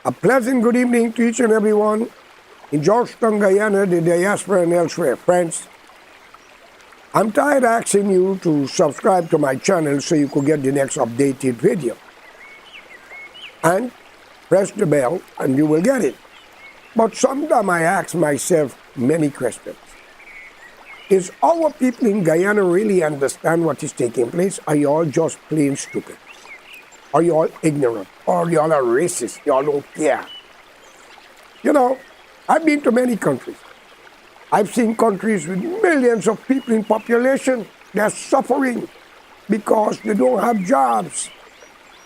A pleasant good evening to each and everyone in Georgetown, Guyana, the diaspora, and elsewhere. Friends, I'm tired of asking you to subscribe to my channel so you could get the next updated video. And press the bell and you will get it. But sometimes I ask myself many questions. Is our people in Guyana really understand what is taking place? Are you all just plain stupid? Are you all ignorant? Or you all are racist? You all don't care? You know, I've been to many countries. I've seen countries with millions of people in population. They're suffering because they don't have jobs.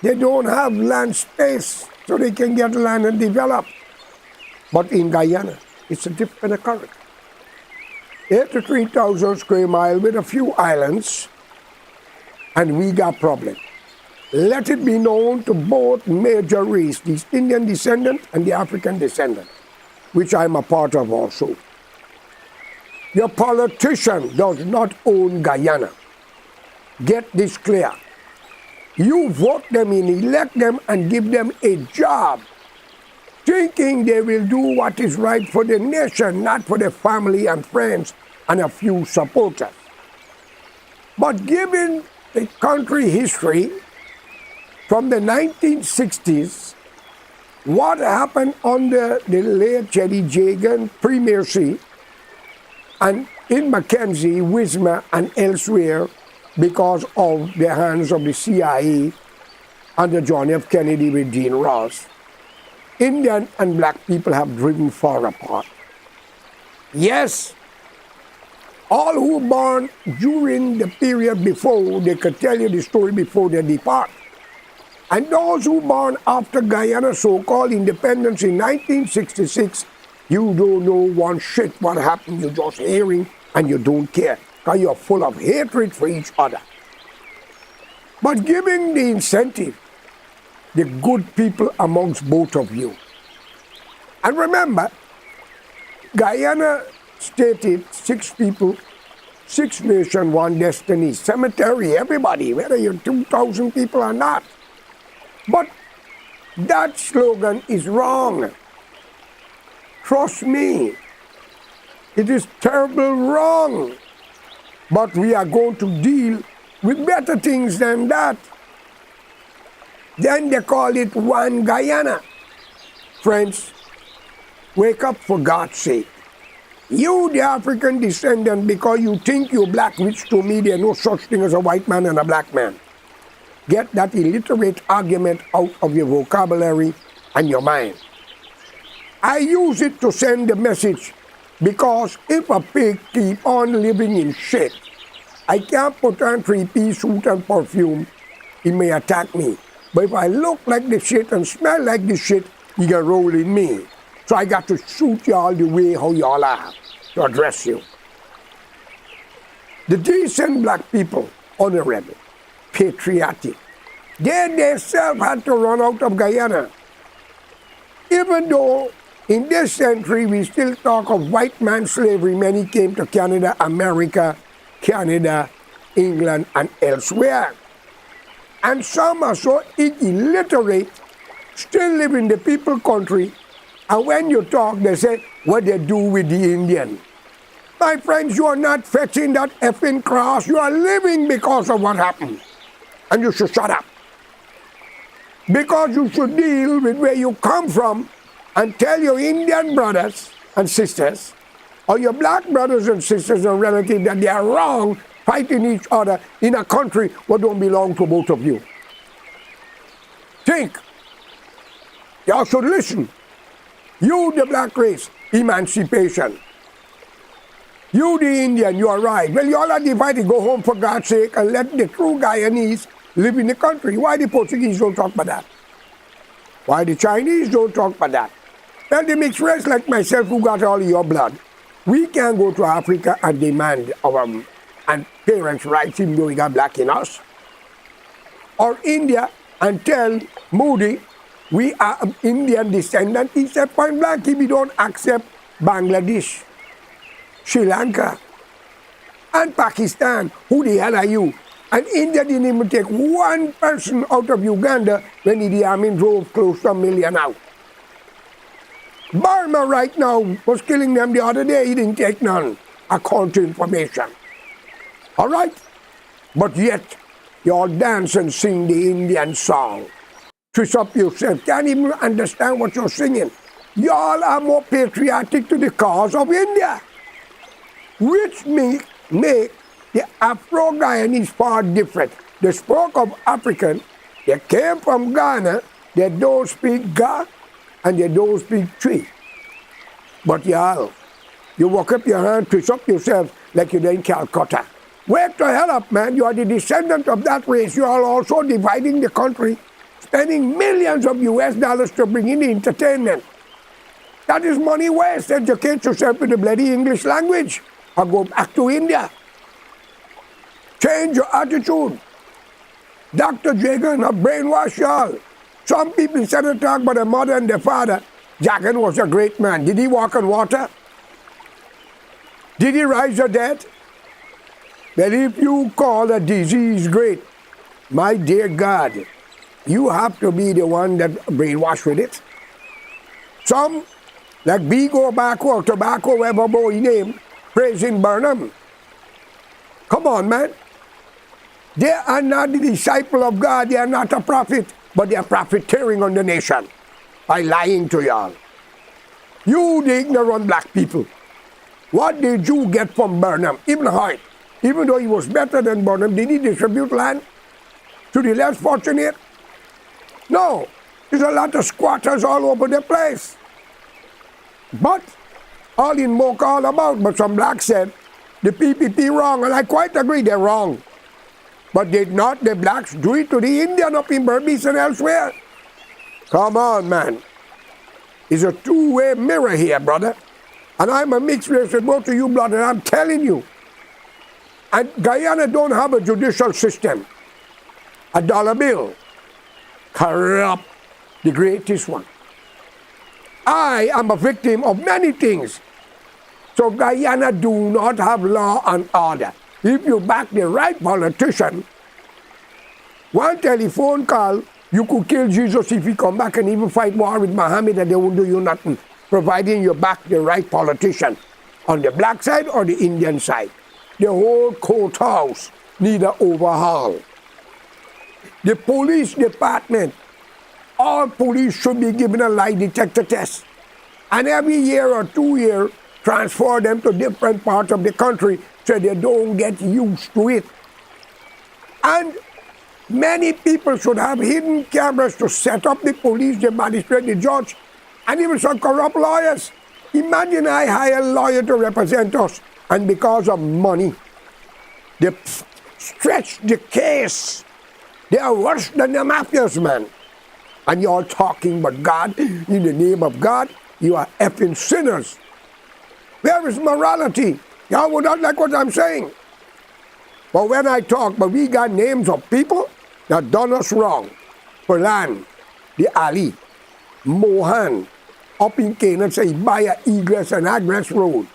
They don't have land space so they can get land and develop. But in Guyana, it's a different occurrence. 83,000 square miles with a few islands, and we got problems. Let it be known to both major races, the East Indian descendant and the African descendant, which I'm a part of also. Your politician does not own Guyana. Get this clear. You vote them in, elect them, and give them a job, thinking they will do what is right for the nation, not for their family and friends and a few supporters. But given the country history, from the 1960s, what happened under the late Jeddy Jagan premiership and in Mackenzie, Wisma, and elsewhere, because of the hands of the CIA under John F. Kennedy with Dean Ross, Indian and black people have driven far apart. Yes, all who were born during the period before, they could tell you the story before they depart. And those who were born after Guyana's so-called independence in 1966, you don't know one shit what happened. You're just hearing and you don't care because you're full of hatred for each other. But giving the incentive, the good people amongst both of you. And remember, Guyana stated 6 people, 6 nations, 1 destiny, cemetery, everybody, whether you're 2,000 people or not. But that slogan is wrong. Trust me, it is terrible wrong. But we are going to deal with better things than that. Then they call it one Guyana. Friends, wake up for God's sake. You, the African descendant, because you think you're black, which to me there's no such thing as a white man and a black man. Get that illiterate argument out of your vocabulary and your mind. I use it to send the message because if a pig keep on living in shit, I can't put on 3-piece suit and perfume, he may attack me. But if I look like the shit and smell like the shit, he can roll in me. So I got to shoot y'all the way how y'all are to address you. The decent black people, honorable, patriotic, they themselves had to run out of Guyana. Even though in this century we still talk of white man slavery, many came to Canada, America, Canada, England, and elsewhere. And some are so illiterate, still live in the people country, and when you talk, they say, what they do with the Indian. My friends, you are not fetching that effing cross. You are living because of what happened. And you should shut up. Because you should deal with where you come from and tell your Indian brothers and sisters, or your black brothers and sisters and relatives that they are wrong fighting each other in a country what don't belong to both of you. Think. Y'all should listen. You, the black race, emancipation. You, the Indian, you are right. Well, you all are divided. Go home for God's sake and let the true Guyanese live in the country. Why the Portuguese don't talk about that? Why the Chinese don't talk about that? Well, the mixed race like myself who got all your blood, we can go to Africa and demand our and parents' rights even though we got black in us. Or India and tell Modi we are Indian descendant. He said point blank, if we don't accept Bangladesh, Sri Lanka, and Pakistan, who the hell are you? And India didn't even take one person out of Uganda when Idi Amin drove close to 1 million out. Burma right now was killing them the other day. He didn't take none, according to information. All right? But yet, y'all dance and sing the Indian song. Twist up yourself. Can't even understand what you're singing. Y'all are more patriotic to the cause of India, which make the Afro-Guyanese far different. They spoke of African. They came from Ghana. They don't speak Ga and they don't speak Tree. But y'all, you walk up your hand, twist up yourself like you're in Calcutta. Wake the hell up, man. You are the descendant of that race. You are also dividing the country, spending millions of US dollars to bring in the entertainment. That is money waste. Educate yourself in the bloody English language or go back to India. Change your attitude. Dr. Jagan have brainwashed y'all. Some people instead of talk about their mother and their father, Jagan was a great man. Did he walk on water? Did he rise the dead? Well, if you call a disease great, my dear God, you have to be the one that brainwashed with it. Some, like Bigo, Bako, Tobacco, whatever boy name, praising Burnham. Come on, man. They are not the disciple of God. They are not a prophet, but they are profiteering on the nation by lying to y'all. You, the ignorant black people, what did you get from Burnham? Even Hoyt, even though he was better than Burnham, did he distribute land to the less fortunate? No. There's a lot of squatters all over the place. But all in Mocha all about, but some blacks said the PPP wrong, and I quite agree they're wrong. But did not the blacks do it to the Indian up in Berbice and elsewhere? Come on, man. It's a two-way mirror here, brother. And I'm a mixed race with both of you, brother, and I'm telling you. And Guyana don't have a judicial system. A dollar bill. Corrupt. The greatest one. I am a victim of many things. So Guyana do not have law and order. If you back the right politician, one telephone call, you could kill Jesus if he come back and even fight war with Muhammad and they won't do you nothing, providing you back the right politician on the black side or the Indian side. The whole courthouse need an overhaul. The police department, all police should be given a lie detector test. And every year or 2 years, transfer them to different parts of the country so they don't get used to it. And many people should have hidden cameras to set up the police, the magistrate, the judge, and even some corrupt lawyers. Imagine I hire a lawyer to represent us, and because of money, they stretch the case. They are worse than the mafias, man. And you're talking about God, in the name of God, you are effing sinners. Where is morality? Y'all would not like what I'm saying. But when I talk, but we got names of people that done us wrong. Perlan, the Ali, Mohan, up in Canaan, say Baya, Egress, and Agnes Road.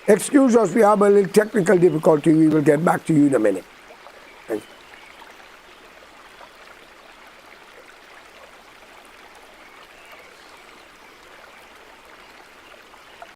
Excuse us, we have a little technical difficulty. We will get back to you in a minute. Thank you.